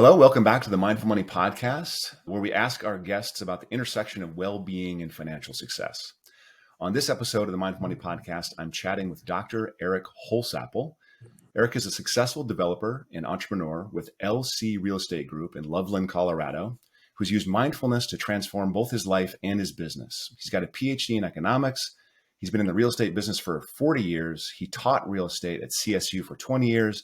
Hello, welcome back to the Mindful Money Podcast, where we ask our guests about the intersection of well-being and financial success. On this episode of the Mindful Money Podcast, I'm chatting with Dr. Eric Holsapple. Eric is a successful developer and entrepreneur with LC Real Estate Group in Loveland, Colorado, who's used mindfulness to transform both his life and his business. He's got a PhD in economics. He's been in the real estate business for 40 years. He taught real estate at CSU for 20 years.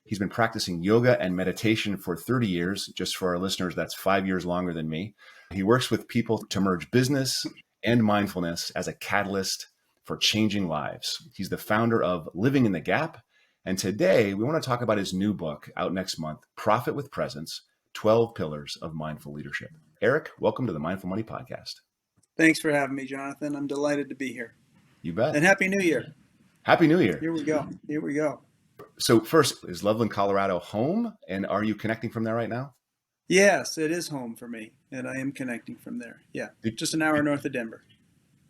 He's been practicing yoga and meditation for 30 years. Just for our listeners, that's 5 years longer than me. He works with people to merge business and mindfulness as a catalyst for changing lives. He's the founder of Living in the Gap. And today we want to talk about his new book out next month, Profit with Presence, 12 Pillars of Mindful Leadership. Eric, welcome to the Mindful Money Podcast. Thanks for having me, Jonathan. I'm delighted to be here. You bet. And Happy New Year. Happy New Year. Here we go. So first, is Loveland, Colorado home? And are you connecting from there right now? Yes, it is home for me. And I am connecting from there. Yeah, just an hour north of Denver.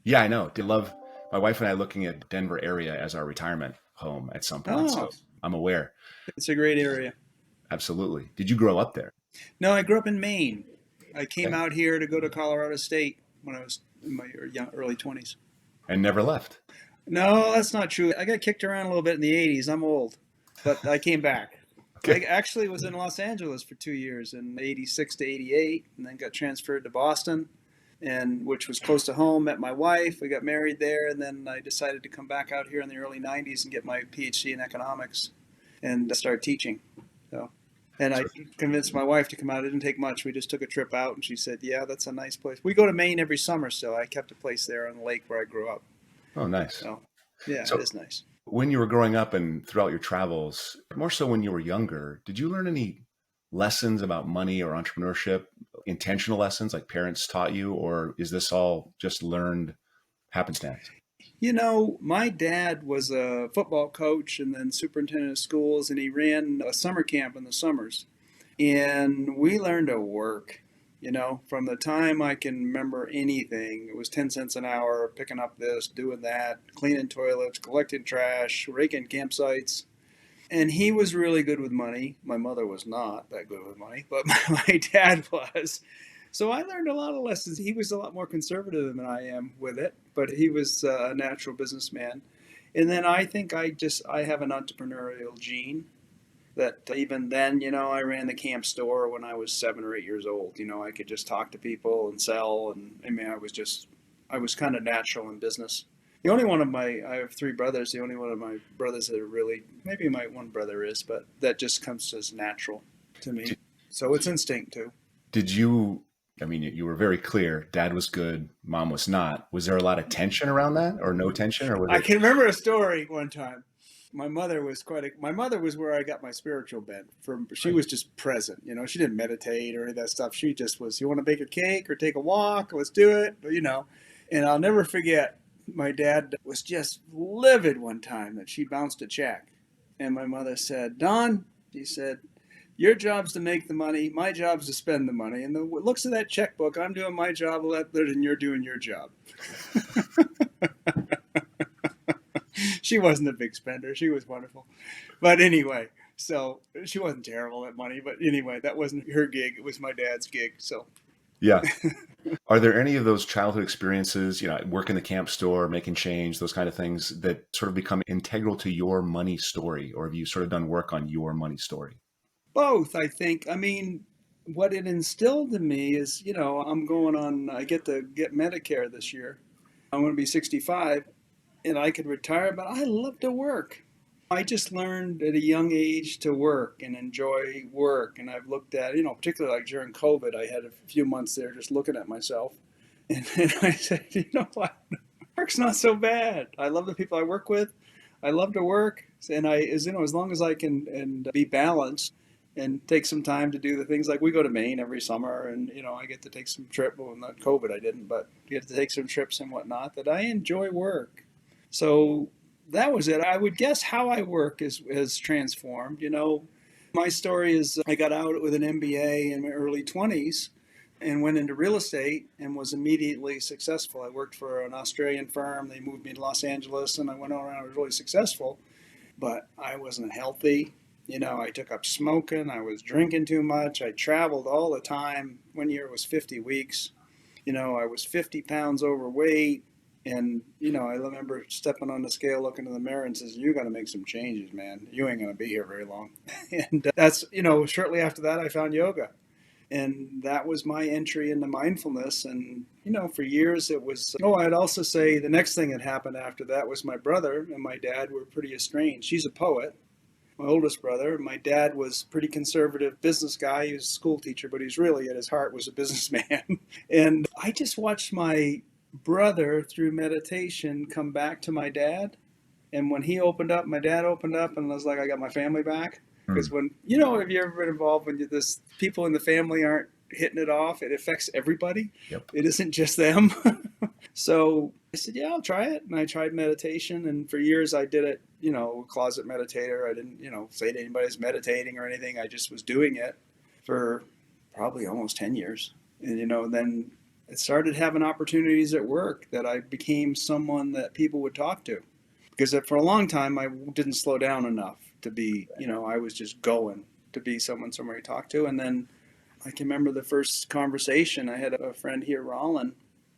Yeah, I know. My wife and I looking at Denver area as our retirement home at some point. So I'm aware. It's a great area. Absolutely. Did you grow up there? No, I grew up in Maine. I came out here to go to Colorado State when I was in my early 20s. And never left? No, that's not true. I got kicked around a little bit in the 80s. I'm old, but I came back. Okay. I actually was in Los Angeles for 2 years in 86 to 88, and then got transferred to Boston, which was close to home. Met my wife. We got married there, and then I decided to come back out here in the early 90s and get my PhD in economics and start teaching. And I convinced my wife to come out. It didn't take much. We just took a trip out, and she said, yeah, that's a nice place. We go to Maine every summer, so I kept a place there on the lake where I grew up. Oh, nice. So, yeah, So- it is nice. When you were growing up and throughout your travels, more so when you were younger, did you learn any lessons about money or entrepreneurship, intentional lessons like parents taught you, or is this all just learned happenstance? You know, my dad was a football coach and then superintendent of schools, and he ran a summer camp in the summers. And we learned to work. From the time I can remember anything, it was 10 cents an hour, picking up this, doing that, cleaning toilets, collecting trash, raking campsites. And he was really good with money. My mother was not that good with money, but my dad was. So I learned a lot of lessons. He was a lot more conservative than I am with it, but he was a natural businessman. And then I think I have an entrepreneurial gene. That even then, I ran the camp store when I was 7 or 8 years old. I could just talk to people and sell. And I was kind of natural in business. I have 3 brothers. The only one of my brothers that are really, maybe my one brother is, but that just comes as natural to me. So it's instinct too. You were very clear. Dad was good. Mom was not. Was there a lot of tension around that or no tension? I can remember a story one time. My mother was where I got my spiritual bent from. She was just present, she didn't meditate or any of that stuff. She just was, you want to bake a cake or take a walk? Let's do it. And I'll never forget, my dad was just livid one time that she bounced a check. And my mother said, Don, she said, your job's to make the money. My job's to spend the money. And the looks of that checkbook, I'm doing my job a lot better than you're doing your job. She wasn't a big spender. She was wonderful. But anyway, so she wasn't terrible at money. But anyway, that wasn't her gig. It was my dad's gig. So, yeah. Are there any of those childhood experiences, work in the camp store, making change, those kind of things that sort of become integral to your money story? Or have you sort of done work on your money story? Both, I think. What it instilled in me is, I get to get Medicare this year. I'm going to be 65. And I could retire, but I love to work. I just learned at a young age to work and enjoy work. And I've looked at, particularly like during COVID, I had a few months there just looking at myself. And I said, what? Work's not so bad. I love the people I work with. I love to work. And as long as I can and be balanced and take some time to do the things like we go to Maine every summer and, I get to take some trip. Well, not COVID, I didn't, but get to take some trips and whatnot, that I enjoy work. So that was it. I would guess how I work has transformed. My story is I got out with an MBA in my early 20s and went into real estate and was immediately successful. I worked for an Australian firm. They moved me to Los Angeles and I went around. I was really successful, but I wasn't healthy. I took up smoking. I was drinking too much. I traveled all the time. One year was 50 weeks. I was 50 pounds overweight. And, I remember stepping on the scale, looking in the mirror and says, you got to make some changes, man. You ain't going to be here very long. And that's, shortly after that, I found yoga. And that was my entry into mindfulness. And, for years it was, I'd also say the next thing that happened after that was my brother and my dad were pretty estranged. He's a poet, my oldest brother. My dad was a pretty conservative business guy. He was a school teacher, but he's really at his heart was a businessman. And I just watched my brother through meditation come back to my dad. And when he opened up, my dad opened up and I was like, I got my family back. Because when, have you ever been involved when this people in the family aren't hitting it off, it affects everybody. Yep. It isn't just them. So I said, yeah, I'll try it. And I tried meditation. And for years I did it, closet meditator. I didn't, say to anybody I was meditating or anything. I just was doing it for probably almost 10 years. And, then I started having opportunities at work that I became someone that people would talk to. Because for a long time, I didn't slow down enough to be, I was just going to be somebody to talk to. And then I can remember the first conversation. I had a friend here, Rollin,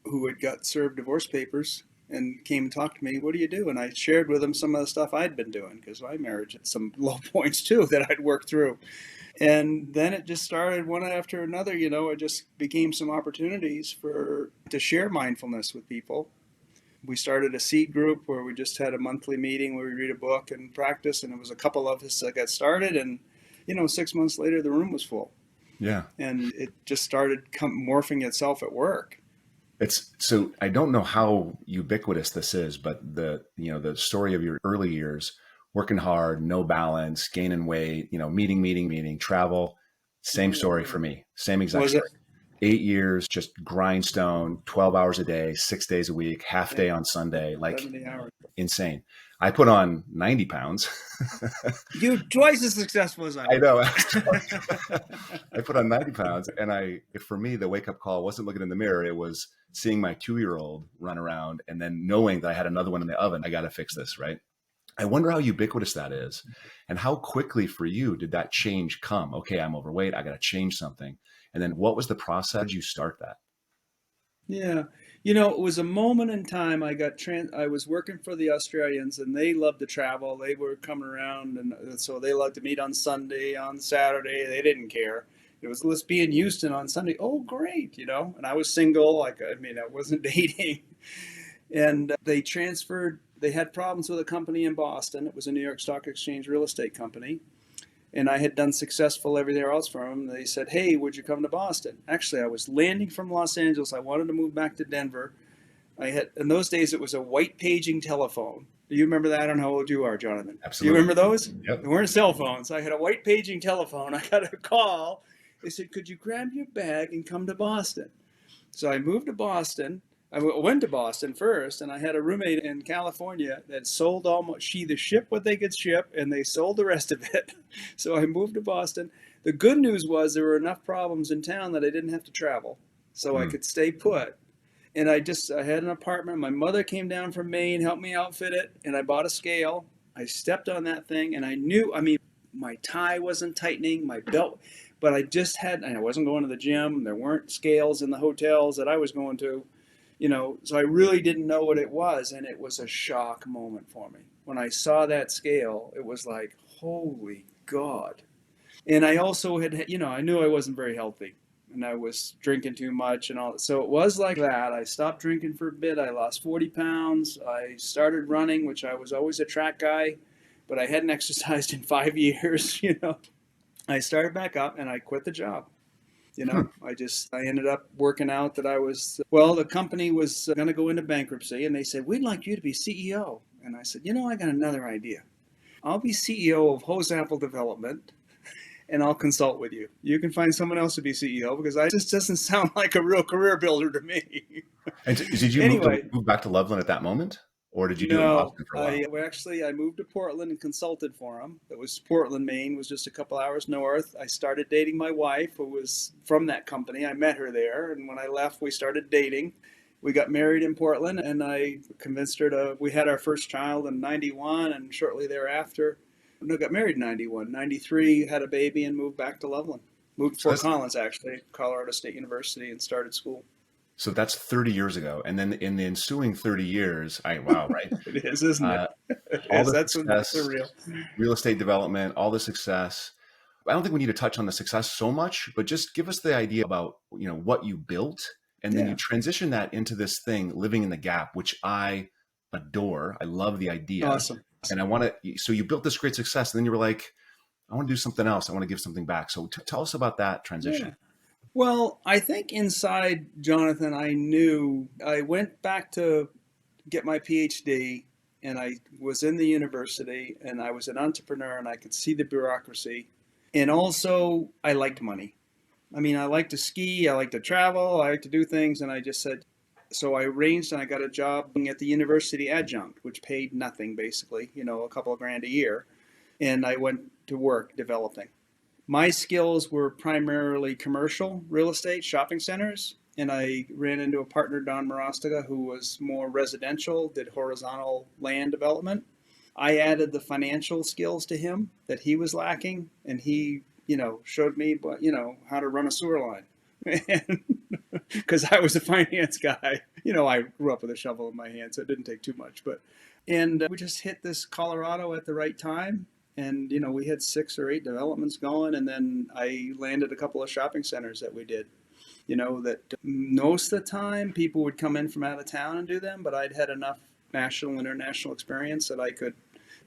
who had got served divorce papers and came and talked to me. What do you do? And I shared with him some of the stuff I'd been doing because my marriage had some low points too that I'd worked through. And then it just started one after another, it just became some opportunities to share mindfulness with people. We started a seed group where we just had a monthly meeting where we read a book and practice. And it was a couple of us that got started. And, 6 months later, the room was full. Yeah. And it just started morphing itself at work. So I don't know how ubiquitous this is, but the story of your early years, working hard, no balance, gaining weight, meeting, travel, same story for me. Same exact story. 8 years, just grindstone, 12 hours a day, 6 days a week, half day on Sunday, like 70 hours. Insane. I put on 90 pounds. You're twice as successful as I was. I know. I put on 90 pounds. And for me, the wake up call wasn't looking in the mirror. It was seeing my 2-year-old run around and then knowing that I had another one in the oven. I got to fix this, right? I wonder how ubiquitous that is and how quickly for you did that change come? Okay, I'm overweight. I got to change something. And then what was the process? How did you start that? Yeah. It was a moment in time. I was working for the Australians and they loved to travel. They were coming around and so they loved to meet on Sunday, on Saturday. They didn't care. It was, let's be in Houston on Sunday. Oh, great. And I was single. I wasn't dating. And they had problems with a company in Boston. It was a New York Stock Exchange real estate company. And I had done successful everywhere else for them. They said, hey, would you come to Boston? Actually, I was landing from Los Angeles. I wanted to move back to Denver. In those days, it was a white paging telephone. Do you remember that? I don't know how old you are, Jonathan. Absolutely. Do you remember those? Yep. They weren't cell phones. I had a white paging telephone. I got a call. They said, could you grab your bag and come to Boston? So I moved to Boston. I went to Boston first, and I had a roommate in California that sold she either shipped what they could ship, and they sold the rest of it. So I moved to Boston. The good news was there were enough problems in town that I didn't have to travel, so I could stay put. And I had an apartment. My mother came down from Maine, helped me outfit it, and I bought a scale. I stepped on that thing, and I knew, my tie wasn't tightening, my belt, but I wasn't going to the gym. There weren't scales in the hotels that I was going to. So I really didn't know what it was. And it was a shock moment for me. When I saw that scale, it was like, holy God. And I also I knew I wasn't very healthy and I was drinking too much and all. So it was like that. I stopped drinking for a bit. I lost 40 pounds. I started running, which I was always a track guy, but I hadn't exercised in 5 years, I started back up and I quit the job. I ended up working out that the company was going to go into bankruptcy and they said, we'd like you to be CEO. And I said, I got another idea. I'll be CEO of Holsapple Development and I'll consult with you. You can find someone else to be CEO because it just doesn't sound like a real career builder to me. And did you move back to Loveland at that moment? Or did you do it in Boston for a while? I moved to Portland and consulted for him. That was Portland, Maine, was just a couple hours north. I started dating my wife, who was from that company. I met her there, and when I left, we started dating. We got married in Portland, and I convinced her we had our first child in 91, and shortly thereafter, No, got married in 91. 93, had a baby and moved back to Loveland. Moved to So Fort that's Collins, actually, Colorado State University, and started school. so that's 30 years ago. And then in the ensuing 30 years, wow, right? It is, isn't it? Uh, It all is. the That's when it's success, surreal. real estate development, all the success. I don't think we need to touch on the success so much, but just give us the idea about, what you built, and then you Yeah. transition that into this thing, living in the gap, which I adore. I love the idea. Awesome. And I want to, so you built this great success, and then you were like, I want to do something else. I want to give something back. So tell us about that Yeah. transition. Well, I think inside, Jonathan, I knew I went back to get my PhD, and I was in the university, and I was an entrepreneur, and I could see the bureaucracy. And also, I liked money. I mean, I like to ski, I like to travel, I like to do things, and I just said, so I arranged and I got a job at the university adjunct, which paid nothing basically, a couple of grand a year. And I went to work developing. My skills were primarily commercial real estate, shopping centers, and I ran into a partner, Don Marastiga, who was more residential, did horizontal land development. I added the financial skills to him that he was lacking, and he, showed me, how to run a sewer line. Because I was a finance guy. I grew up with a shovel in my hand, so it didn't take too much. And we just hit this Colorado at the right time. And, we had 6 or 8 developments going. And then I landed a couple of shopping centers that we did, that most of the time people would come in from out of town and do them. But I'd had enough national and international experience that I could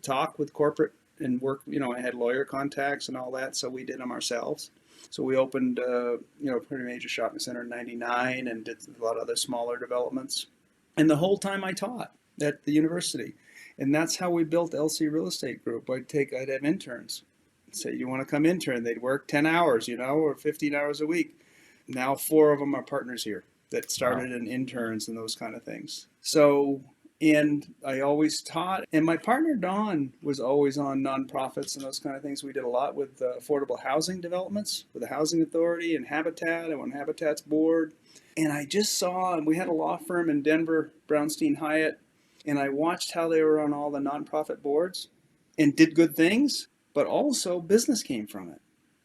talk with corporate and work. I had lawyer contacts and all that. So we did them ourselves. So we opened, a pretty major shopping center in 99 and did a lot of other smaller developments. And the whole time I taught at the university. And that's how we built LC Real Estate Group. I'd have interns. Say, you want to come intern? They'd work 10 hours, or 15 hours a week. Now 4 of them are partners here that started in interns and those kind of things. So, and I always taught. And my partner, Don, was always on nonprofits and those kind of things. We did a lot with affordable housing developments with the Housing Authority and Habitat. I went on Habitat's board. And I just saw, and we had a law firm in Denver, Brownstein Hyatt, and I watched how they were on all the nonprofit boards and did good things, but also business came from it.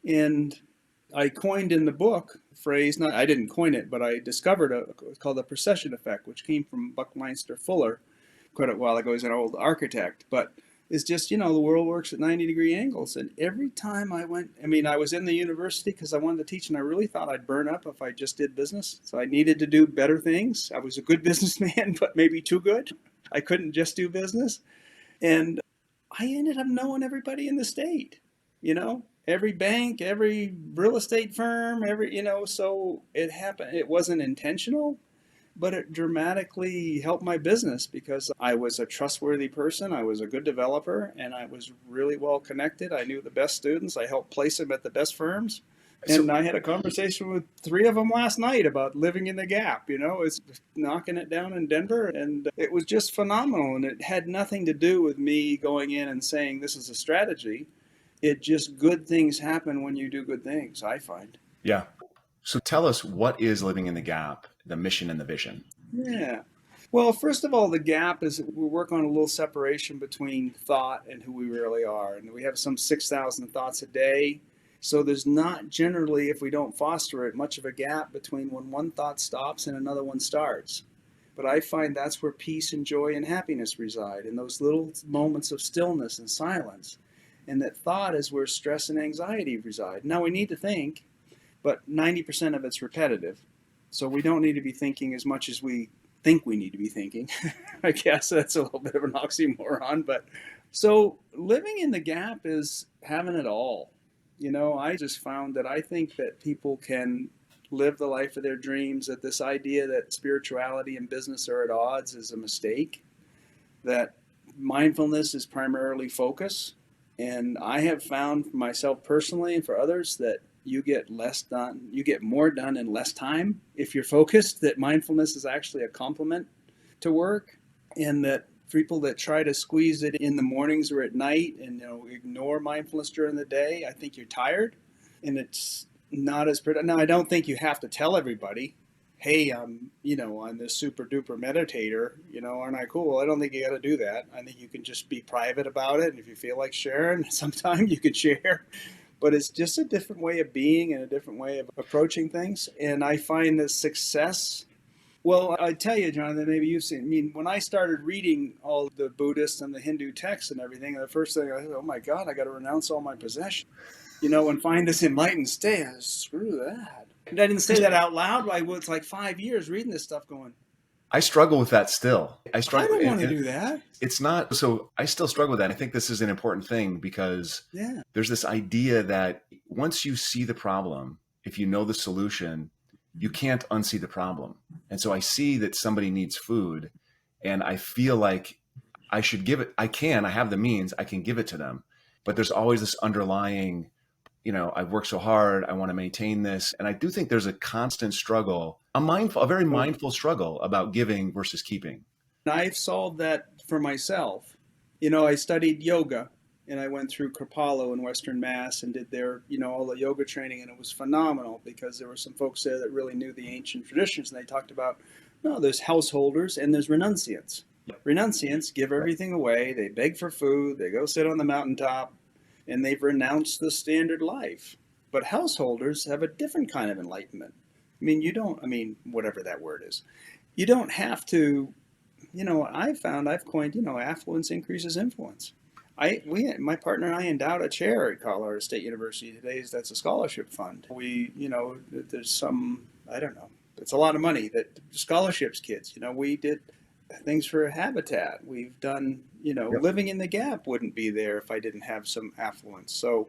And I coined in the book a phrase, I didn't coin it, but I discovered it's called the procession effect, which came from Buckminster Fuller quite a while ago. He's an old architect, but it's just, the world works at 90-degree angles. And every time I was in the university because I wanted to teach, and I really thought I'd burn up if I just did business. So I needed to do better things. I was a good businessman, but maybe too good. I couldn't just do business. And I ended up knowing everybody in the state, every bank, every real estate firm, so it happened. It wasn't intentional, but it dramatically helped my business because I was a trustworthy person. I was a good developer, and I was really well connected. I knew the best students. I helped place them at the best firms. And I had a conversation with 3 of them last night about living in the gap. It's knocking it down in Denver. And it was just phenomenal. And it had nothing to do with me going in and saying this is a strategy. It just good things happen when you do good things, I find. Yeah. So tell us, what is living in the gap, the mission and the vision? Yeah. Well, first of all, the gap is we work on a little separation between thought and who we really are. And we have some 6,000 thoughts a day. So there's not generally, if we don't foster it, much of a gap between when one thought stops and another one starts. But I find that's where peace and joy and happiness reside, in those little moments of stillness and silence. And that thought is where stress and anxiety reside. Now, we need to think, but 90% of it's repetitive. So we don't need to be thinking as much as we think we need to be thinking. I guess that's a little bit of an oxymoron. But so living in the gap is having it all. I just found that I think that people can live the life of their dreams, that this idea that spirituality and business are at odds is a mistake, that mindfulness is primarily focus. And I have found for myself personally and for others that you get less done, you get more done in less time if you're focused, that mindfulness is actually a complement to work, and that people that try to squeeze it in the mornings or at night and ignore mindfulness during the day, I think you're tired and it's not as productive. Now, I don't think you have to tell everybody, hey, I'm this super duper meditator, aren't I cool? I don't think you got to do that. I think you can just be private about it. And if you feel like sharing, sometime you could share. But it's just a different way of being and a different way of approaching things. And I find that success, well, I tell you, Jonathan, maybe you've seen, I mean, when I started reading all the Buddhist and the Hindu texts and everything, the first thing I said, oh my God, I got to renounce all my possessions, and find this enlightened state. Screw that. And I didn't say that out loud. It's like 5 years reading this stuff going, I struggle with that still. I I struggle. don't want to do that. It's not, so I still struggle with that. I think this is an important thing because Yeah. there's this idea that once you see the problem, if you know the solution, you can't unsee the problem. And so I see that somebody needs food and I feel like I should give it. I have the means, I can give it to them. But there's always this underlying, I've worked so hard, I want to maintain this. And I do think there's a constant struggle, a very mindful struggle about giving versus keeping. I've solved that for myself. I studied yoga and I went through Kripalu in Western Mass and did their, all the yoga training. And it was phenomenal because there were some folks there that really knew the ancient traditions. And they talked about, no, there's householders and there's renunciants. Renunciants give everything away. They beg for food. They go sit on the mountaintop and they've renounced the standard life. But householders have a different kind of enlightenment. Whatever that word is, you don't have to, I've coined, affluence increases influence. My partner and I endowed a chair at Colorado State University today. That's a scholarship fund. There's some, I don't know, it's a lot of money that scholarships kids. We did things for Habitat. We've done, Living in the Gap wouldn't be there if I didn't have some affluence. So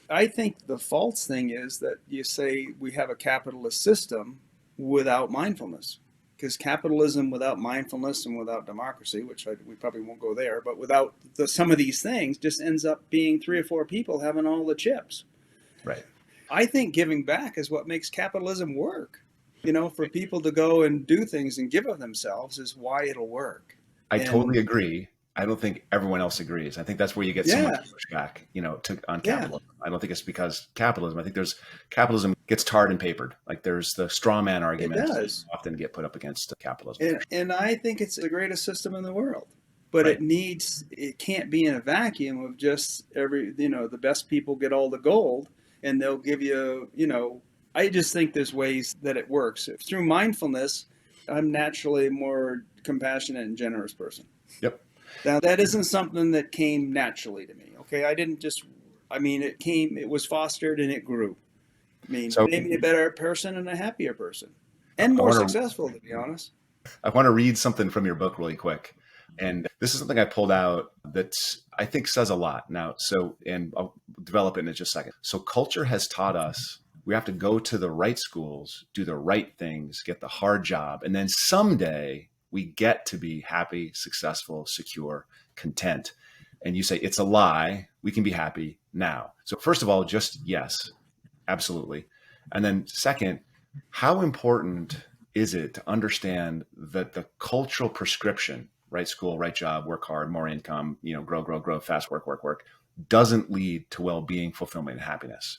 I think the false thing is that you say we have a capitalist system without mindfulness. Because capitalism without mindfulness and without democracy, which we probably won't go there, but without some of these things, just ends up being 3 or 4 people having all the chips. Right. I think giving back is what makes capitalism work. For people to go and do things and give of themselves is why it'll work. I totally agree. I don't think everyone else agrees. I think that's where you get so much pushback, on capitalism. I don't think it's because capitalism. I think capitalism gets tarred and papered. Like there's the straw man argument that often get put up against capitalism. And I think it's the greatest system in the world. But it can't be in a vacuum of just the best people get all the gold and they'll give you, I just think there's ways that it works. Through mindfulness, I'm naturally a more compassionate and generous person. Yep. Now, that isn't something that came naturally to me. Okay. It was fostered and it grew. It made me a better person and a happier person and more successful, to be honest. I want to read something from your book really quick. And this is something I pulled out that I think says a lot now. And I'll develop it in just a second. So culture has taught us we have to go to the right schools, do the right things, get the hard job. And then someday we get to be happy, successful, secure, content. And you say, it's a lie. We can be happy now. So first of all, just yes, absolutely. And then second, how important is it to understand that the cultural prescription, right school, right job, work hard, more income, grow, fast, work, doesn't lead to well-being, fulfillment, and happiness.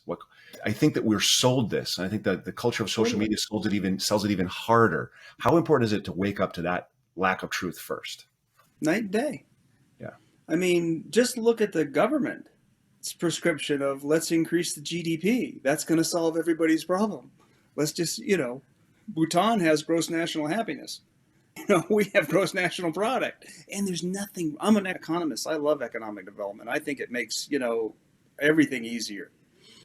I think that we're sold this. And I think that the culture of social media sells it even harder. How important is it to wake up to that lack of truth first? Night and day. Yeah. Just look at the government's prescription of let's increase the GDP. That's going to solve everybody's problem. Let's just, Bhutan has gross national happiness. We have gross national product. And there's nothing, I'm an economist. I love economic development. I think it makes, everything easier.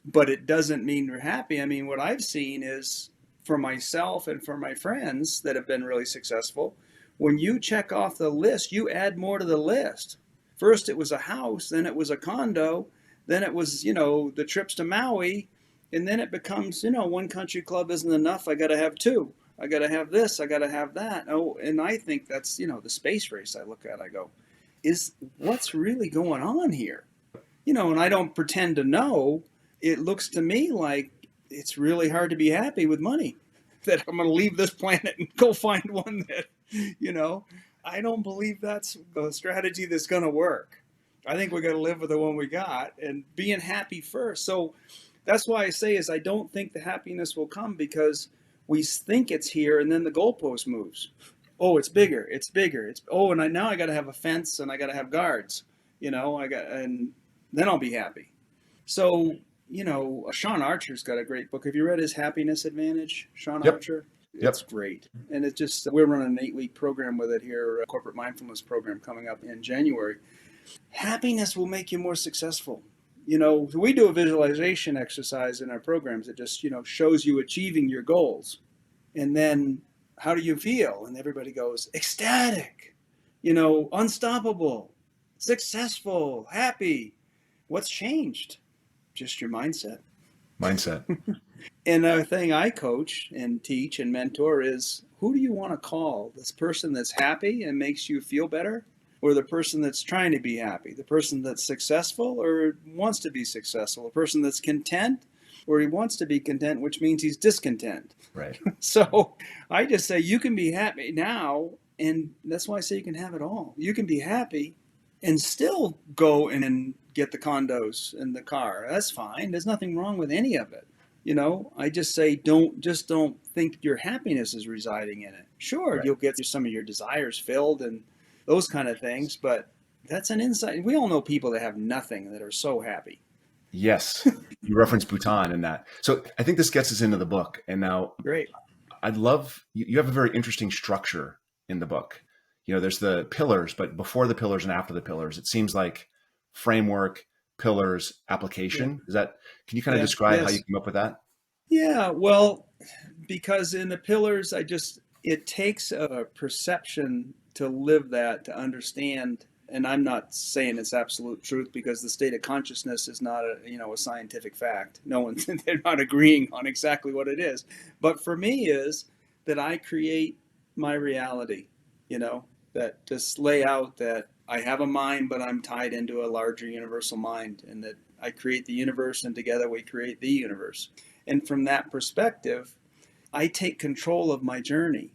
But it doesn't mean we're happy. What I've seen is for myself and for my friends that have been really successful, when you check off the list, you add more to the list. First, it was a house, then it was a condo, then it was, the trips to Maui, and then it becomes, one country club isn't enough. I got to have 2. I got to have this. I got to have that. Oh, and I think that's, the space race I look at. I go, what's really going on here? And I don't pretend to know. It looks to me like it's really hard to be happy with money, that I'm going to leave this planet and go find one that, I don't believe that's a strategy that's going to work. I think we got to live with the one we got and being happy first. So that's why I say I don't think the happiness will come because we think it's here, and then the goalpost moves. Oh, it's bigger. It's bigger. Now I got to have a fence and I got to have guards. And then I'll be happy. So, Sean Archer's got a great book. Have you read his Happiness Advantage, Sean Yep. Archer? Yep. It's great. And it just, we're running an 8-week program with it here, a corporate mindfulness program coming up in January. Happiness will make you more successful. We do a visualization exercise in our programs that just, shows you achieving your goals. And then how do you feel? And everybody goes, ecstatic, unstoppable, successful, happy. What's changed? Just your mindset. Mindset. And the thing I coach and teach and mentor is, who do you want to call? This person that's happy and makes you feel better? Or the person that's trying to be happy? The person that's successful or wants to be successful? The person that's content or he wants to be content, which means he's discontent. Right. So I just say you can be happy now, and that's why I say you can have it all. You can be happy and still go in and get the condos and the car. That's fine. There's nothing wrong with any of it. I just say don't think your happiness is residing in it. Sure, Right. You'll get some of your desires filled and those kind of things, but that's an insight. We all know people that have nothing that are so happy. Yes. You referenced Bhutan in that. So I think this gets us into the book. And now Great. I'd love, you have a very interesting structure in the book. There's the pillars, but before the pillars and after the pillars, it seems like framework, pillars, application. Yeah. Can you kind of describe how you came up with that? Yeah, well, because in the pillars, it takes a perception to live that, to understand. And I'm not saying it's absolute truth because the state of consciousness is not a scientific fact. They're not agreeing on exactly what it is. But for me is that I create my reality, that just lay out that I have a mind, but I'm tied into a larger universal mind, and that I create the universe, and together we create the universe. And from that perspective, I take control of my journey.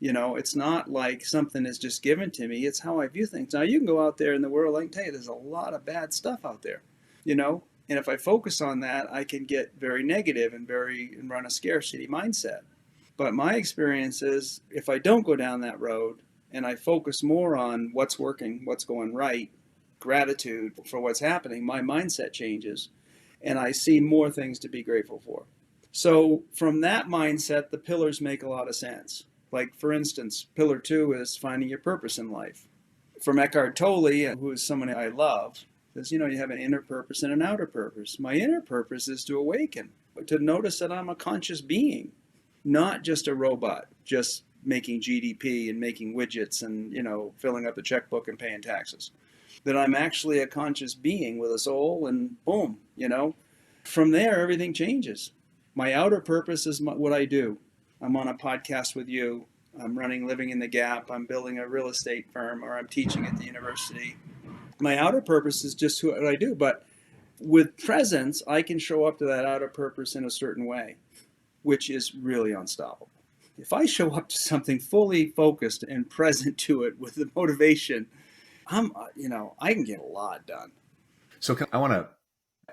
It's not like something is just given to me. It's how I view things. Now, you can go out there in the world, I can tell you there's a lot of bad stuff out there, and if I focus on that, I can get very negative and run a scarcity mindset. But my experience is if I don't go down that road and I focus more on what's working, what's going right, gratitude for what's happening, my mindset changes and I see more things to be grateful for. So from that mindset, the pillars make a lot of sense. Like, for instance, pillar 2 is finding your purpose in life. From Eckhart Tolle, who is someone I love, says, you have an inner purpose and an outer purpose. My inner purpose is to awaken, to notice that I'm a conscious being, not just a robot, just making GDP and making widgets and, filling up the checkbook and paying taxes. That I'm actually a conscious being with a soul, and boom, From there, everything changes. My outer purpose is what I do. I'm on a podcast with you. I'm running Living in the Gap. I'm building a real estate firm, or I'm teaching at the university. My outer purpose is just what I do. But with presence, I can show up to that outer purpose in a certain way, which is really unstoppable. If I show up to something fully focused and present to it with the motivation, I can get a lot done. So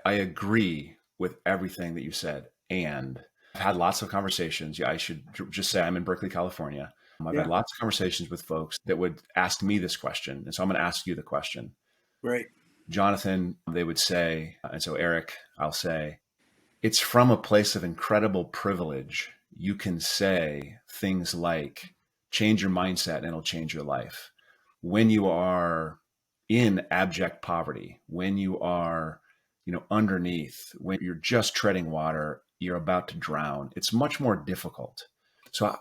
I agree with everything that you said. And I've had lots of conversations. Yeah, I should just say I'm in Berkeley, California. I've had lots of conversations with folks that would ask me this question. And so I'm going to ask you the question. Right. Jonathan, they would say, and so Eric, I'll say, it's from a place of incredible privilege. You can say things like, change your mindset and it'll change your life. When you are in abject poverty, when you are, underneath, when you're just treading water, you're about to drown, it's much more difficult. So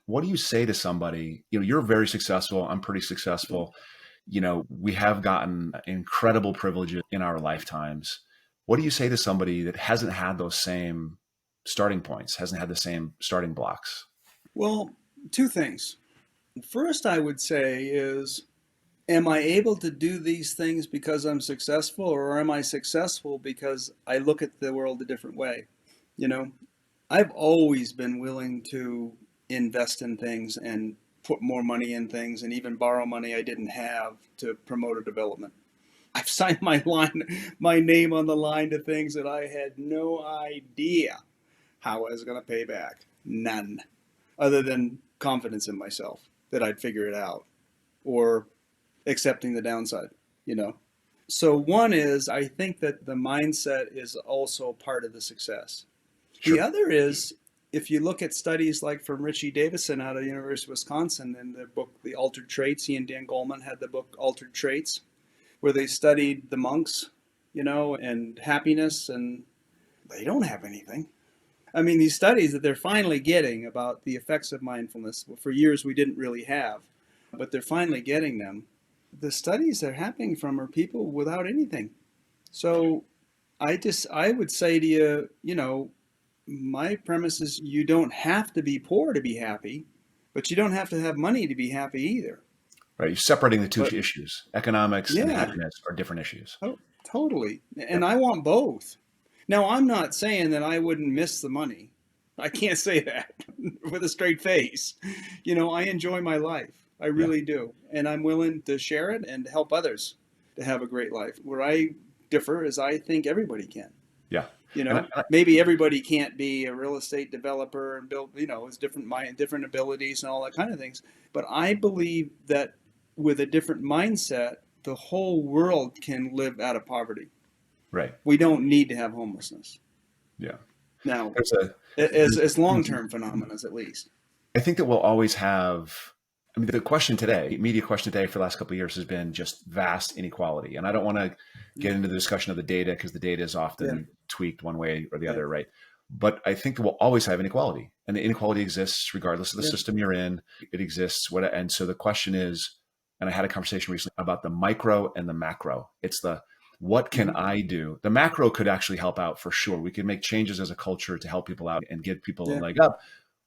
what do you say to somebody, you're very successful, I'm pretty successful, we have gotten incredible privileges in our lifetimes. What do you say to somebody that hasn't had those same starting points, hasn't had the same starting blocks? Well, 2 things. First, I would say is, am I able to do these things because I'm successful, or am I successful because I look at the world a different way? I've always been willing to invest in things and put more money in things and even borrow money I didn't have to promote a development. I've signed my name on the line to things that I had no idea how I was going to pay back. None. Other than confidence in myself that I'd figure it out, or accepting the downside, you know. So one is, I think that the mindset is also part of the success. The Sure. other is, if you look at studies like from Richie Davison out of the University of Wisconsin in the book The Altered Traits, he and Dan Goleman had the book Altered Traits, where they studied the monks, and happiness, and they don't have anything. I mean, these studies that they're finally getting about the effects of mindfulness, for years we didn't really have, but they're finally getting them. The studies they're happening from are people without anything. So I would say to you, my premise is you don't have to be poor to be happy, but you don't have to have money to be happy either. Right. You're separating the two But issues. Economics and yeah, happiness are different issues. totally. And Yep. I want both. Now, I'm not saying that I wouldn't miss the money. I can't say that with a straight face. I enjoy my life. I Yeah. really do. And I'm willing to share it and to help others to have a great life. Where I differ is I think everybody can. Yeah. And Maybe everybody can't be a real estate developer and build, it's different abilities and all that kind of things. But I believe that with a different mindset, the whole world can live out of poverty. right. We don't need to have homelessness. Yeah. Now, There's as long-term phenomena, at least. I think that we'll always have, I mean, the question today, media question today for the last couple of years has been just vast inequality. And I don't want to get into the discussion of the data because the data is Yeah, often tweaked one way or the yeah, other, right? But I think that we'll always have inequality, and the inequality exists regardless of the yeah. system you're in. It exists. And so the question is, and I had a conversation recently about the micro and the macro. It's what can Mm-hmm. I do? The macro could actually help out for sure. We could make changes as a culture to help people out and give people a Yeah, leg up,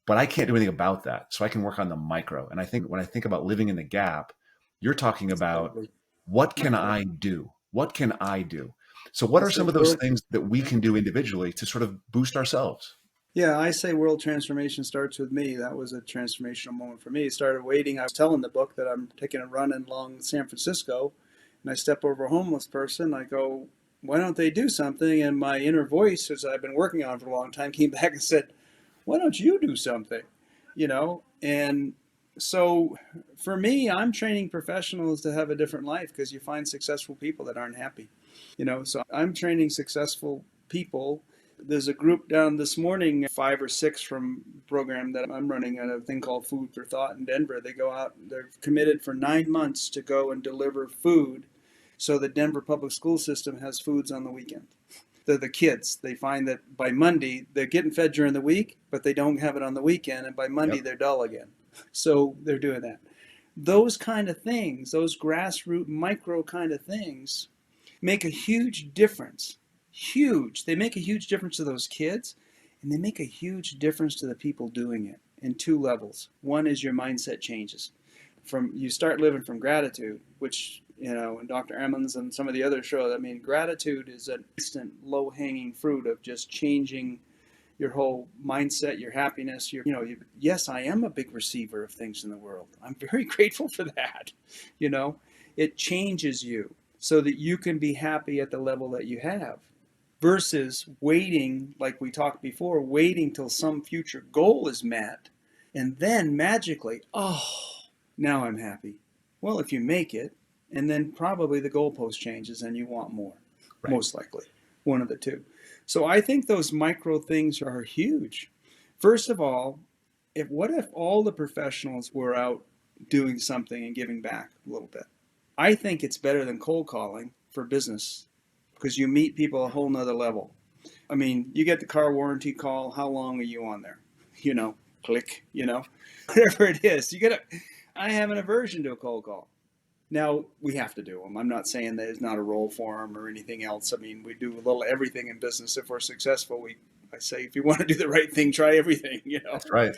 but I can't do anything about that. So I can work on the micro. And I think when I think about living in the gap, you're talking about exactly. what can That's right. I do? What can I do? So what I are say some of those world. things that we Yeah. can do individually to sort of boost ourselves? Yeah, I say world transformation starts with me. That was a transformational moment for me. It started waiting. I was telling the book that I'm taking a run along San Francisco, and I step over a homeless person. I go, why don't they do something? And my inner voice, which I've been working on for a long time, came back and said, why don't you do something? And so for me, I'm training professionals to have a different life because you find successful people that aren't happy. So I'm training successful people. There's a group down this morning, 5 or 6 from a program that I'm running at a thing called Food for Thought in Denver. They go out, they're committed for 9 months to go and deliver food so the Denver public school system has foods on the weekend. The kids, they find that by Monday, they're getting fed during the week, but they don't have it on the weekend. And by Monday, Yep. they're dull again. So they're doing that. Those kind of things, those grassroots micro kind of things, make a huge difference. Huge. They make a huge difference to those kids, and they make a huge difference to the people doing it in 2 levels. One is your mindset changes. You start living from gratitude, which and Dr. Emmons and some of the other shows. I mean, gratitude is an instant low-hanging fruit of just changing your whole mindset, your happiness. Yes, I am a big receiver of things in the world. I'm very grateful for that. You know, it changes you so that you can be happy at the level that you have versus waiting, like we talked before, waiting till some future goal is met and then magically, oh, now I'm happy. Well, if you make it, and then probably the goalpost changes and you want more, Right. most likely, one of the two. So I think those micro things are huge. First of all, what if all the professionals were out doing something and giving back a little bit? I think it's better than cold calling for business because you meet people a whole nother level. I mean, you get the car warranty call. How long are you on there? Click, whatever it is. I have an aversion to a cold call. Now, we have to do them. I'm not saying there's not a role for them or anything else. I mean, we do a little everything in business. If we're successful, I say, if you want to do the right thing, try everything. That's right.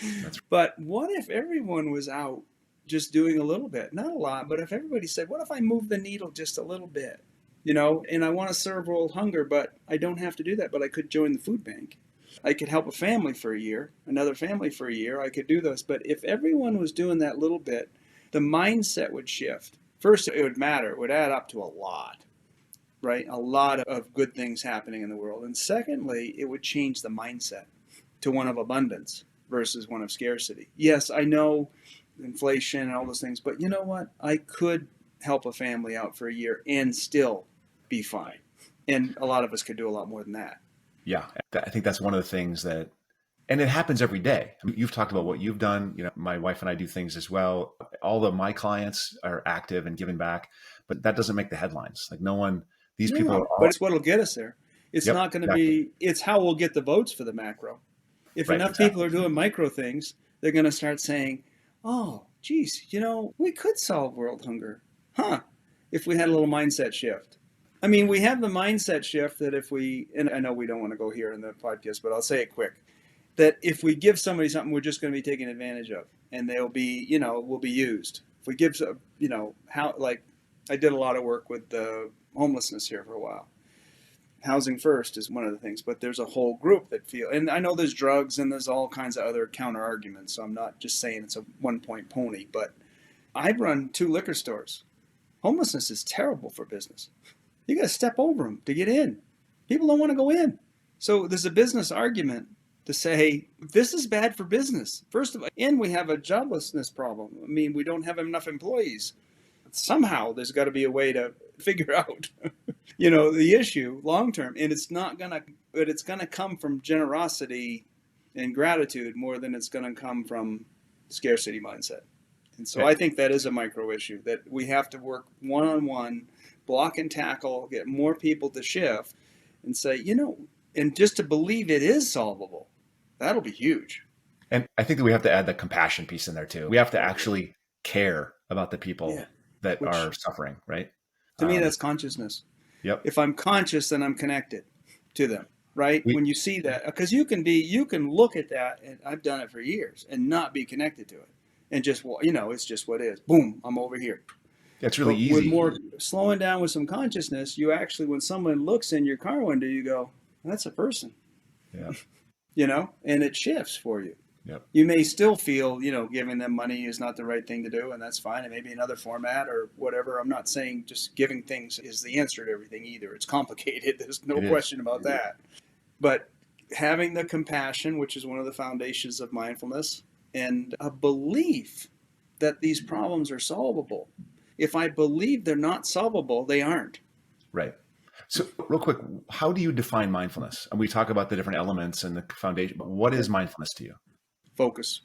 But what if everyone was out just doing a little bit? Not a lot, but if everybody said, what if I move the needle just a little bit? And I want to serve world hunger, but I don't have to do that. But I could join the food bank. I could help a family for a year, another family for a year. I could do those. But if everyone was doing that little bit, the mindset would shift. First, it would matter. It would add up to a lot, right? A lot of good things happening in the world. And secondly, it would change the mindset to one of abundance. versus one of scarcity. Yes, I know inflation and all those things, but you know what? I could help a family out for a year and still be fine. And a lot of us could do a lot more than that. Yeah, I think that's one of the things that, and it happens every day. I mean, you've talked about what you've done. My wife and I do things as well. All of my clients are active and giving back, but that doesn't make the headlines. Like no one, these people are No, all, but it's what'll get us there. It's yep, not going to exactly. be, it's how we'll get the votes for the macro. If Right, enough people exactly. are doing micro things, they're going to start saying, oh, geez, we could solve world hunger. Huh. If we had a little mindset shift. I mean, we have the mindset shift that if we, and I know we don't want to go here in the podcast, but I'll say it quick, that if we give somebody something, we're just going to be taken advantage of and they'll be, will be used. If we give, like I did a lot of work with the homelessness here for a while. Housing first is one of the things, but there's a whole group that feel, and I know there's drugs and there's all kinds of other counter arguments. So I'm not just saying it's a 1 point pony, but I've run 2 liquor stores. Homelessness is terrible for business. You got to step over them to get in. People don't want to go in. So there's a business argument to say this is bad for business. First of all, and we have a joblessness problem. I mean, we don't have enough employees. Somehow there's got to be a way to figure out the issue long term, and it's going to come from generosity and gratitude more than it's going to come from scarcity mindset. And so I think that is a micro issue that we have to work one-on-one, block and tackle, get more people to shift and say, and just to believe it is solvable. That'll be huge. And I think that we have to add the compassion piece in there too. We have to actually care about the people Yeah. that Which are suffering, right? to me, that's consciousness. Yep. If I'm conscious, then I'm connected to them, right? We, When you see that, because you can look at that, and I've done it for years, and not be connected to it, and just it's just what it is. Boom, I'm over here. it's really But with easy. more slowing down with some consciousness, you actually, when someone looks in your car window, you go, "That's a person," Yeah. and it shifts for you. Yep. You may still feel, giving them money is not the right thing to do, and that's fine. It may be another format or whatever. I'm not saying just giving things is the answer to everything either. It's complicated. There's no question about that. But having the compassion, which is one of the foundations of mindfulness, and a belief that these problems are solvable. If I believe they're not solvable, they aren't. Right. So real quick, how do you define mindfulness? And we talk about the different elements and the foundation, but what is mindfulness to you? Focus.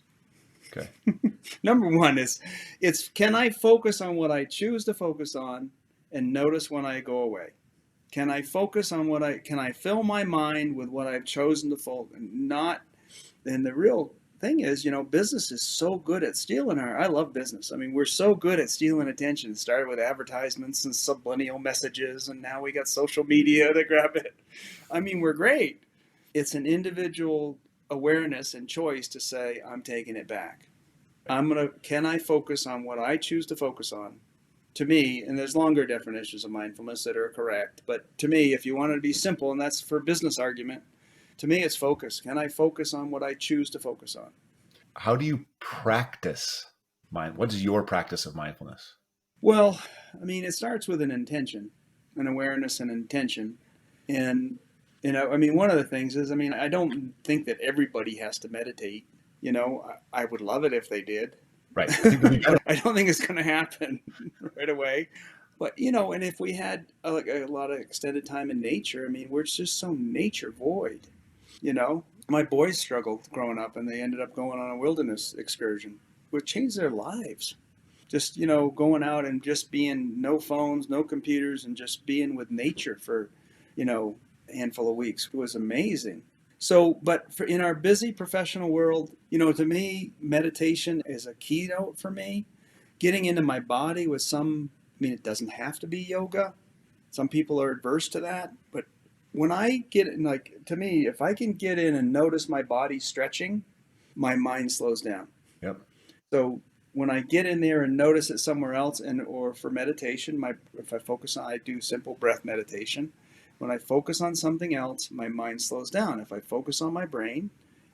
Okay. Number one is can I focus on what I choose to focus on and notice when I go away? Can I focus on can I fill my mind with what I've chosen to focus? And the real thing is, business is so good at stealing I love business. I mean, we're so good at stealing attention. It started with advertisements and subliminal messages, and now we got social media to grab it. I mean, we're great. It's an individual awareness and choice to say, I'm taking it back. Can I focus on what I choose to focus on? To me, and there's longer definitions of mindfulness that are correct, but to me, if you want it to be simple, and that's for business argument, to me, it's focus. Can I focus on what I choose to focus on? How do you practice what is your practice of mindfulness? Well, I mean, it starts with an intention, an awareness and intention. And, one of the things is, I don't think that everybody has to meditate. I would love it if they did. Right. But I don't think it's going to happen right away. But, and if we had a lot of extended time in nature, we're just so nature void. My boys struggled growing up, and they ended up going on a wilderness excursion, which changed their lives. Just, going out and just being no phones, no computers, and just being with nature for, a handful of weeks. It was amazing. So, but in our busy professional world, to me, meditation is a keynote for me. Getting into my body with it doesn't have to be yoga. Some people are adverse to that, but when I get in, to me, if I can get in and notice my body stretching, my mind slows down. Yep. So when I get in there and notice it somewhere else, or for meditation, if I do simple breath meditation. When I focus on something else, my mind slows down. If I focus on my brain,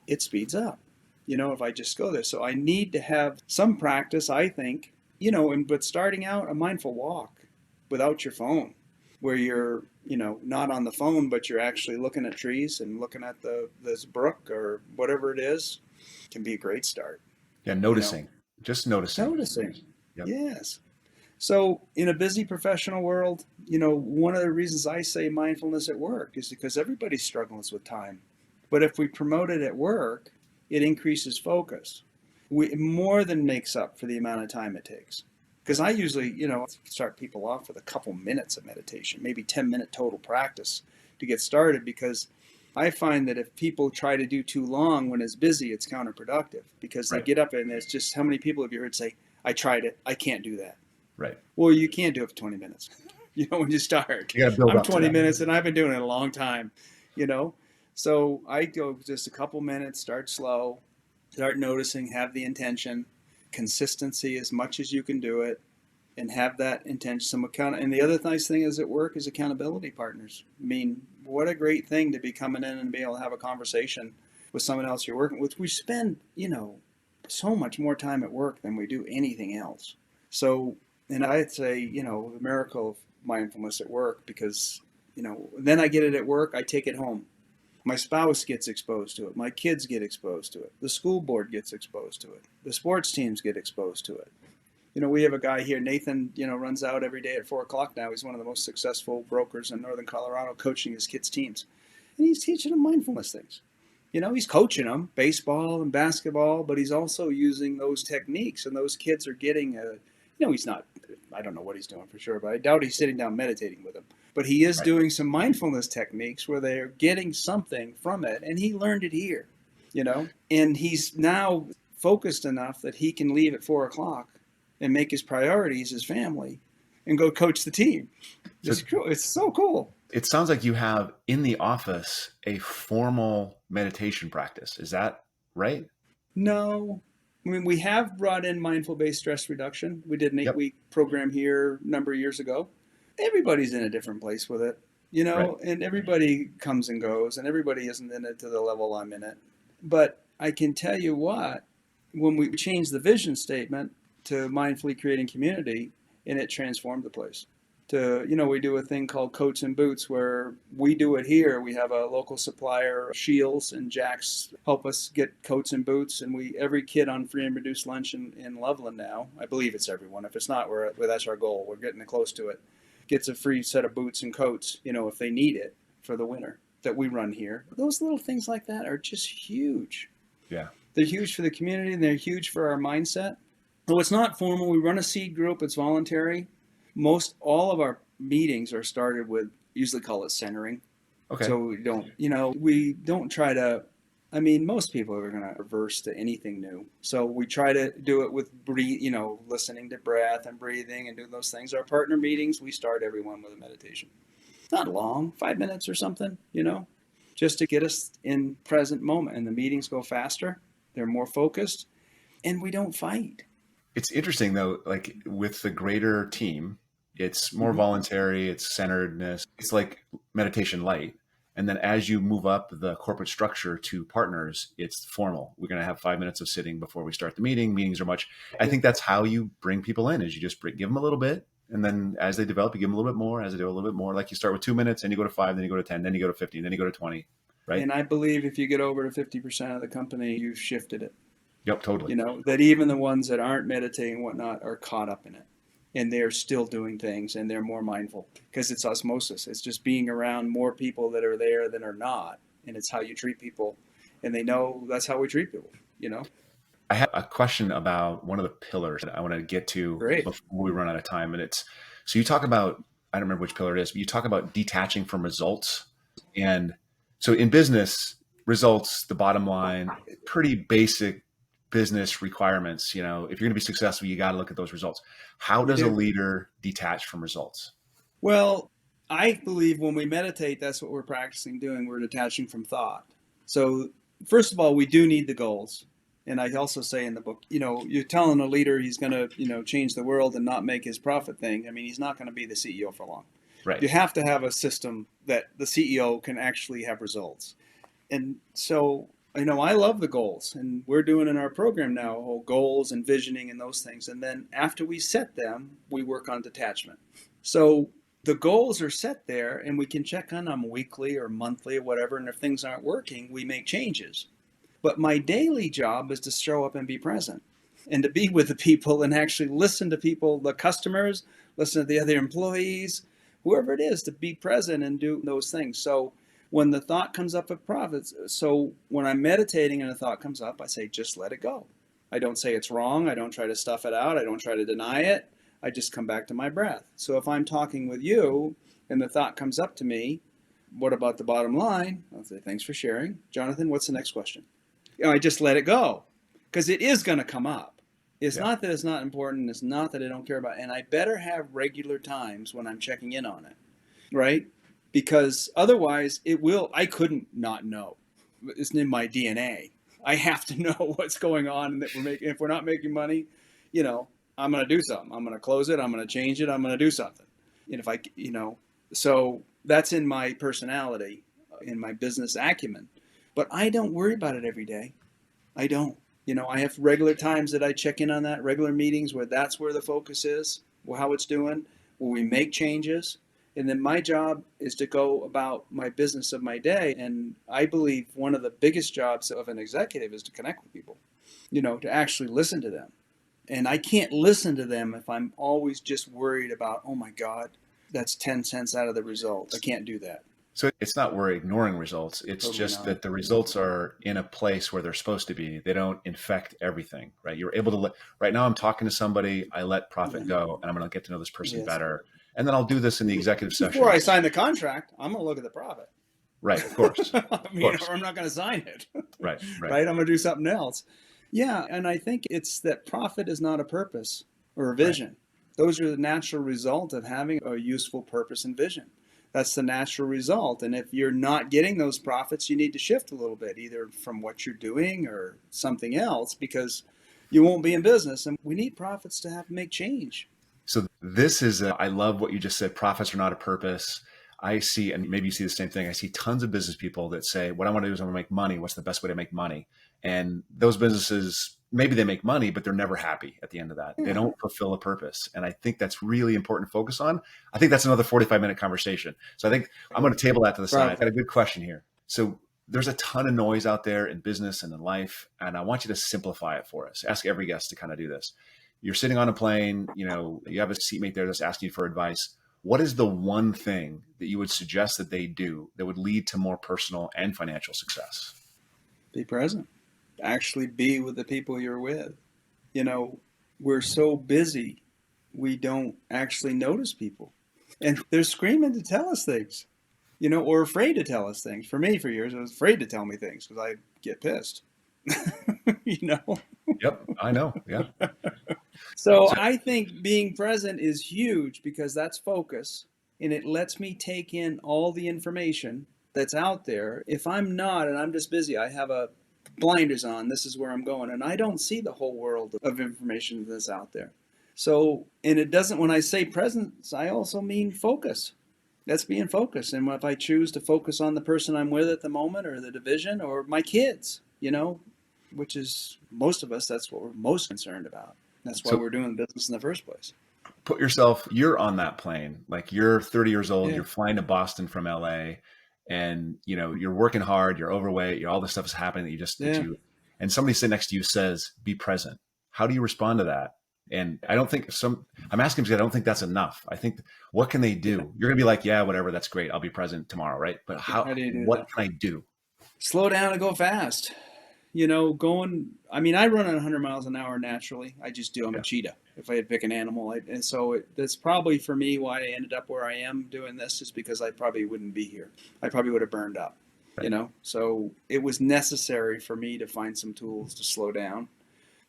it speeds up. If I just go there. So I need to have some practice, I think, but starting out, a mindful walk without your phone, where you're, not on the phone, but you're actually looking at trees and looking at this brook or whatever it is. can be a great start. Yeah, You know, noticing, just noticing. noticing. Yep. Yes. So in a busy professional world, one of the reasons I say mindfulness at work is because everybody struggles with time. But if we promote it at work, it increases focus. We more than makes up for the amount of time it takes. Because I usually, start people off with a couple minutes of meditation, maybe 10-minute total practice to get started, because I find that if people try to do too long when it's busy, it's counterproductive, because they Right. get up and it's just, how many people have you heard say, I tried it, I can't do that. Right. Well, you can't do it for 20 minutes, when you start. You got to build I'm up to 20 that. minutes and I've been doing it a long time, you know. So I go just a couple minutes, start slow, start noticing, have the intention, consistency as much as you can do it, and have that intention, some account. And the other nice thing is at work is accountability partners. I mean, what a great thing to be coming in and be able to have a conversation with someone else you're working with. We spend, so much more time at work than we do anything else. So, and I'd say, the miracle of mindfulness at work, because, then I get it at work, I take it home. My spouse gets exposed to it. My kids get exposed to it. The school board gets exposed to it. The sports teams get exposed to it. We have a guy here, Nathan, runs out every day at 4 o'clock now. He's one of the most successful brokers in Northern Colorado, coaching his kids' teams. And he's teaching them mindfulness things. He's coaching them, baseball and basketball, but he's also using those techniques. And those kids are getting he's not, I don't know what he's doing for sure, but I doubt he's sitting down meditating with them. But he is doing some mindfulness techniques where they're getting something from it. And he learned it here, and he's now focused enough that he can leave at 4 o'clock and make his priorities his family and go coach the team. It's so cool. It sounds like you have in the office a formal meditation practice. Is that right? No. I mean, we have brought in mindful-based stress reduction. We did an 8-week program here a number of years ago. Everybody's in a different place with it, and everybody comes and goes, and everybody isn't in it to the level I'm in it. But I can tell you what, when we changed the vision statement to mindfully creating community, and it transformed the place. We do a thing called Coats and Boots, where we do it here. We have a local supplier, Shields and Jacks, help us get coats and boots, and every kid on free and reduced lunch in Loveland now, I believe it's everyone. If it's not, that's our goal. We're getting close to it. Gets a free set of boots and coats, if they need it for the winter that we run here. Those little things like that are just huge. Yeah. They're huge for the community, and they're huge for our mindset. So it's not formal. We run a seed group. It's voluntary. Most all of our meetings are started with, usually call it centering. Okay. So we don't try to, most people are going to reverse to anything new. So we try to do it with listening to breath and breathing and doing those things. Our partner meetings, we start everyone with a meditation. Not long, 5 minutes or something, just to get us in present moment. And the meetings go faster. They're more focused, and we don't fight. It's interesting though, like with the greater team, it's more voluntary, it's centeredness. It's like meditation light. And then as you move up the corporate structure to partners, it's formal. We're going to have 5 minutes of sitting before we start the meeting. Meetings are I think that's how you bring people in, is you just give them a little bit. And then as they develop, you give them a little bit more. As they do a little bit more, like you start with 2 minutes, and you go to 5, then you go to 10, then you go to 15, then you go to 20. Right. And I believe if you get over to 50% of the company, you've shifted it. Yep, totally. That even the ones that aren't meditating and whatnot are caught up in it. And they're still doing things, and they're more mindful, because it's osmosis. It's just being around more people that are there than are not. And it's how you treat people. And they know that's how we treat people, I have a question about one of the pillars that I want to get to before we run out of time. And so you talk about, I don't remember which pillar it is, but you talk about detaching from results. And so in business, results, the bottom line, pretty basic business requirements. If you're going to be successful, you got to look at those results. How does a leader detach from results? Well, I believe when we meditate, that's what we're practicing doing. We're detaching from thought. So first of all, we do need the goals. And I also say in the book, you're telling a leader he's going to, change the world and not make his profit thing. He's not going to be the CEO for long. Right. You have to have a system that the CEO can actually have results. And so, I love the goals, and we're doing in our program now whole goals and visioning and those things. And then after we set them, we work on detachment. So the goals are set there, and we can check on them weekly or monthly or whatever. And if things aren't working, we make changes. But my daily job is to show up and be present and to be with the people and actually listen to people, the customers, listen to the other employees, whoever it is, to be present and do those things. So when the thought comes up of profits, so when I'm meditating and a thought comes up, I say, just let it go. I don't say it's wrong. I don't try to stuff it out. I don't try to deny it. I just come back to my breath. So if I'm talking with you and the thought comes up to me, what about the bottom line? I'll say, thanks for sharing. Jonathan, what's the next question? I just let it go because it is going to come up. It's not that it's not important. It's not that I don't care about it. And I better have regular times when I'm checking in on it, right? Because otherwise I couldn't not know. It's in my DNA. I have to know what's going on and that if we're not making money, I'm going to do something. I'm going to close it. I'm going to change it. I'm going to do something. And so that's in my personality, in my business acumen. But I don't worry about it every day. I don't. I have regular times that I check in on that, regular meetings where that's where the focus is, how it's doing, where we make changes. And then my job is to go about my business of my day. And I believe one of the biggest jobs of an executive is to connect with people, to actually listen to them. And I can't listen to them if I'm always just worried about, oh my God, that's 10 cents out of the result. I can't do that. So it's not we're ignoring results. It's totally just that the results are in a place where they're supposed to be. They don't infect everything, right? You're able to right now I'm talking to somebody, I let profit go, and I'm going to get to know this person better. And then I'll do this in the executive session. Before I sign the contract, I'm going to look at the profit. Right, of course. Or I'm not going to sign it. Right. Right? I'm going to do something else. Yeah, and I think it's that profit is not a purpose or a vision. Right. Those are the natural result of having a useful purpose and vision. That's the natural result. And if you're not getting those profits, you need to shift a little bit, either from what you're doing or something else, because you won't be in business. And we need profits to make change. So this is, I love what you just said. Profits are not a purpose. I see, and maybe you see the same thing. I see tons of business people that say, what I want to do is I want to make money. What's the best way to make money? And those businesses, maybe they make money, but they're never happy at the end of that. They don't fulfill a purpose. And I think that's really important to focus on. I think that's another 45-minute conversation. So I think I'm going to table that to the side. I've got a good question here. So there's a ton of noise out there in business and in life. And I want you to simplify it for us. Ask every guest to kind of do this. You're sitting on a plane, you have a seatmate there that's asking you for advice. What is the one thing that you would suggest that they do that would lead to more personal and financial success? Be present. Actually be with the people you're with. We're so busy, we don't actually notice people. And they're screaming to tell us things, or afraid to tell us things. For me, for years, I was afraid to tell me things because I get pissed. Yep, I know. Yeah. So I think being present is huge because that's focus and it lets me take in all the information that's out there. If I'm not and I'm just busy, I have a blinders on, this is where I'm going, and I don't see the whole world of information that's out there. So, and it doesn't, when I say presence, I also mean focus. That's being focused. And if I choose to focus on the person I'm with at the moment or the division or my kids, which is most of us, that's what we're most concerned about. That's why we're doing business in the first place. Put yourself, you're on that plane, like you're 30 years old, you're flying to Boston from LA and, you're working hard, you're overweight, all this stuff is happening that and somebody sitting next to you says, be present. How do you respond to that? And I don't think I'm asking because I don't think that's enough. I think, what can they do? You're going to be like, yeah, whatever, that's great. I'll be present tomorrow, right? But what can I do? Slow down and go fast. I run at 100 miles an hour naturally. I just do. I'm a cheetah. If I had to pick an animal. And so that's probably for me why I ended up where I am doing this, is because I probably wouldn't be here. I probably would have burned up, So it was necessary for me to find some tools to slow down.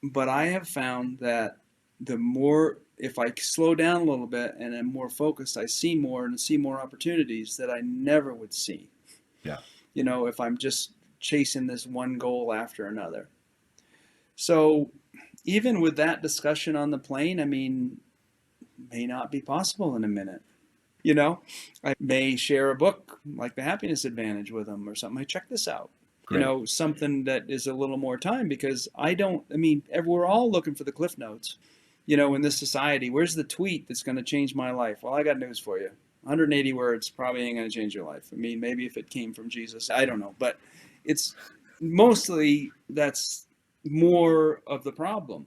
But I have found that if I slow down a little bit and am more focused, I see more and see more opportunities that I never would see. Yeah. If I'm just chasing this one goal after another. So even with that discussion on the plane, may not be possible in a minute. I may share a book like The Happiness Advantage with them or something. Check this out. Great. Something that is a little more time, because we're all looking for the cliff notes, in this society. Where's the tweet that's going to change my life? Well, I got news for you. 180 words probably ain't going to change your life. Maybe if it came from Jesus, I don't know, but Mostly that's more of the problem,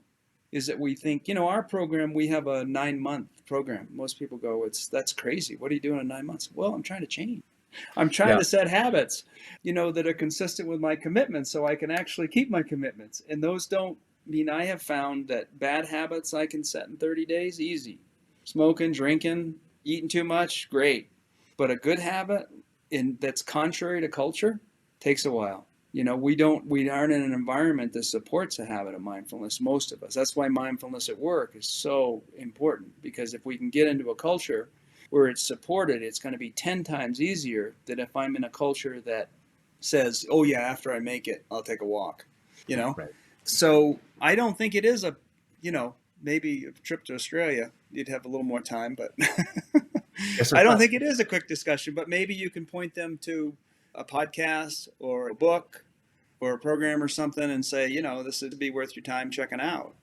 is that we think, our program, we have a 9-month program. Most people go, that's crazy. What are you doing in 9 months? Well, I'm trying to change. I'm trying Yeah. to set habits, that are consistent with my commitments so I can actually keep my commitments. And those don't mean, I have found that bad habits I can set in 30 days, easy. Smoking, drinking, eating too much, great. But a good habit that's contrary to culture takes a while. We aren't in an environment that supports a habit of mindfulness, most of us. That's why mindfulness at work is so important, because if we can get into a culture where it's supported, it's going to be 10 times easier than if I'm in a culture that says, oh yeah, after I make it, I'll take a walk, you know? Right. So I don't think it is maybe a trip to Australia, you'd have a little more time, but Yes, I don't think it is a quick discussion, but maybe you can point them to a podcast or a book or a program or something and say, this would be worth your time checking out.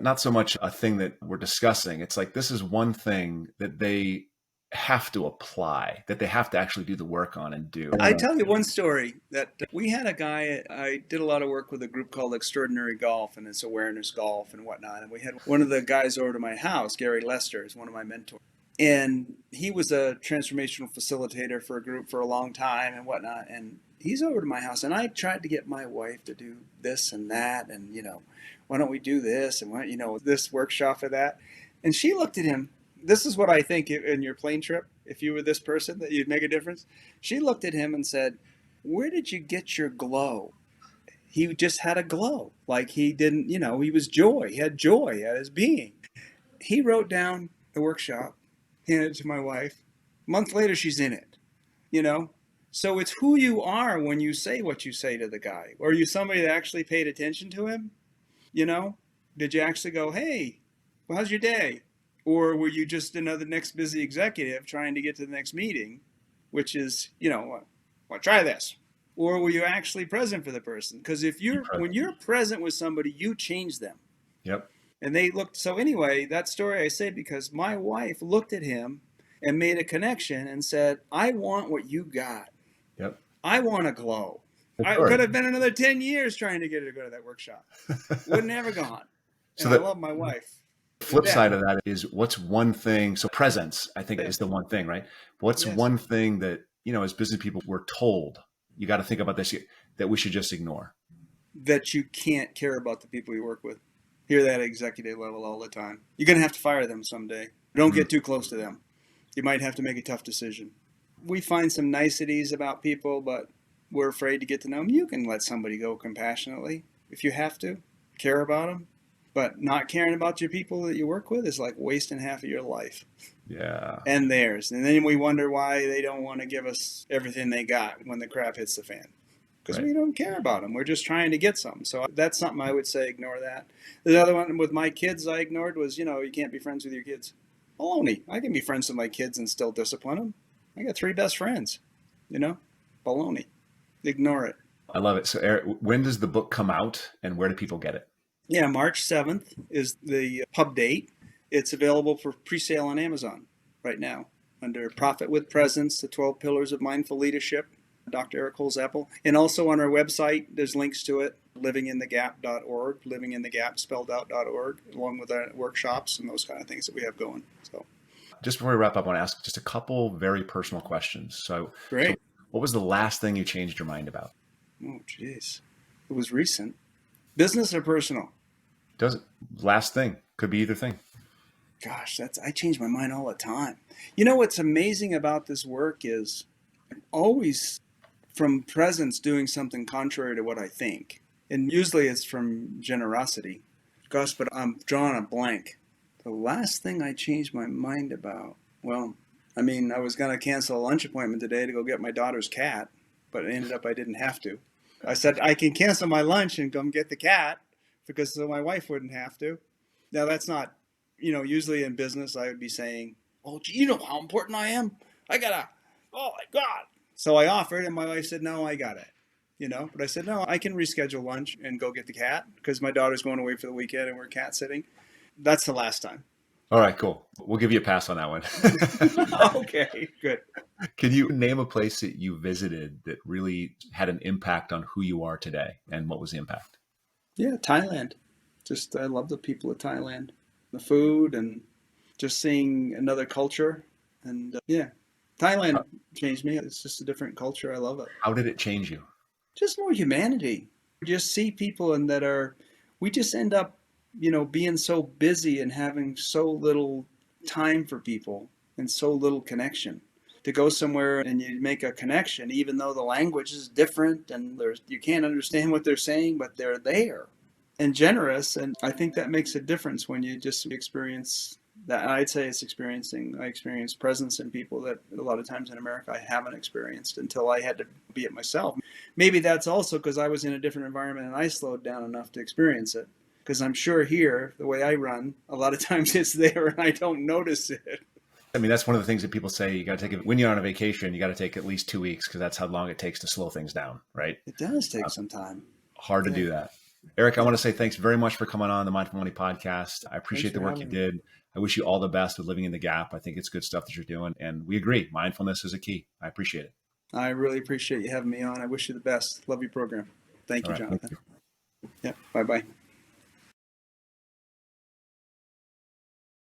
not so much a thing that we're discussing. It's like, this is one thing that they have to apply, that they have to actually do the work on and do. I tell you one story that we had a guy, I did a lot of work with a group called Extraordinary Golf, and it's awareness golf and whatnot. And we had one of the guys over to my house, Gary Lester, is one of my mentors. And he was a transformational facilitator for a group for a long time and whatnot. And he's over to my house, and I tried to get my wife to do this and that. And, why don't we do this? And, this workshop for that. And she looked at him. This is what I think in your plane trip, if you were this person, that you'd make a difference. She looked at him and said, where did you get your glow? He just had a glow. Like he didn't, he was joy. He had joy at his being. He wrote down the workshop, handed it to my wife. A month later, she's in it, So it's who you are when you say what you say to the guy. Or are you somebody that actually paid attention to him? Did you actually go, hey, well, how's your day? Or were you just another next busy executive trying to get to the next meeting, which is, try this. Or were you actually present for the person? Because when you're present with somebody, you change them. Yep. And they looked. So anyway, that story I say because my wife looked at him and made a connection and said, I want what you got. Yep. I want a glow. I could have been another 10 years trying to get her to go to that workshop. Wouldn't have ever gone. And I love my wife. Flip side of that is, what's one thing? So presence, I think, is the one thing, right? What's one thing that, as business people, we're told, you got to think about this, that we should just ignore? That you can't care about the people you work with. Hear that at executive level all the time. You're going to have to fire them someday. Don't get too close to them. You might have to make a tough decision. We find some niceties about people, but we're afraid to get to know them. You can let somebody go compassionately if you have to. Care about them. But not caring about your people that you work with is like wasting half of your life. Yeah. And theirs. And then we wonder why they don't want to give us everything they got when the crap hits the fan. Because we don't care about them. We're just trying to get something. So that's something I would say, ignore that. The other one with my kids I ignored was, you can't be friends with your kids. Baloney. I can be friends with my kids and still discipline them. I got 3 best friends. Baloney. Ignore it. I love it. So Eric, when does the book come out and where do people get it? Yeah, March 7th is the pub date. It's available for pre-sale on Amazon right now under Profit with Presence, the 12 Pillars of Mindful Leadership, Dr. Eric Holsapple. And also on our website, there's links to it, livinginthegap.org, livinginthegap spelled out.org, along with our workshops and those kind of things that we have going. So, just before we wrap up, I want to ask just a couple very personal questions. So, great. What was the last thing you changed your mind about? Oh, geez. It was recent. Business or personal? Last thing. Could be either thing. Gosh, I change my mind all the time. What's amazing about this work is I'm always from presence doing something contrary to what I think. And usually it's from generosity. Gosh, but I'm drawing a blank. The last thing I changed my mind about, well, I was going to cancel a lunch appointment today to go get my daughter's cat, but it ended up I didn't have to. I said, I can cancel my lunch and come get the cat because so my wife wouldn't have to. Now, that's not, usually in business, I would be saying, oh, gee, you know how important I am? Oh my God. So I offered and my wife said, no, I got it. But I said, no, I can reschedule lunch and go get the cat because my daughter's going away for the weekend and we're cat sitting. That's the last time. All right, cool. We'll give you a pass on that one. Okay, good. Can you name a place that you visited that really had an impact on who you are today, and what was the impact? Yeah, Thailand. Just I love the people of Thailand, the food, and just seeing another culture. And yeah, Thailand How, changed me. It's just a different culture. I love it. how did it change you? Just more humanity. Just see people and that are, we just end up, being so busy and having so little time for people and so little connection. To go somewhere and you make a connection, even though the language is different and you can't understand what they're saying, but they're there and generous. And I think that makes a difference when you just experience that. I'd say I experience presence in people that a lot of times in America I haven't experienced until I had to be it myself. Maybe that's also because I was in a different environment and I slowed down enough to experience it. Because I'm sure here, the way I run, a lot of times it's there and I don't notice it. I mean, that's one of the things that people say. You got to take it when you're on a vacation. You got to take at least 2 weeks because that's how long it takes to slow things down, right? It does take some time. Hard to Yeah. do that. Eric, I want to say thanks very much for coming on the Mindful Money podcast. I appreciate Thanks the for work you having me. did. I wish you all the best with living in the gap. I think it's good stuff that you're doing, and we agree. Mindfulness is a key. I appreciate it. I really appreciate you having me on. I wish you the best. Love your program. Thank All you, right. Thank Jonathan. you. Yeah. Bye-bye.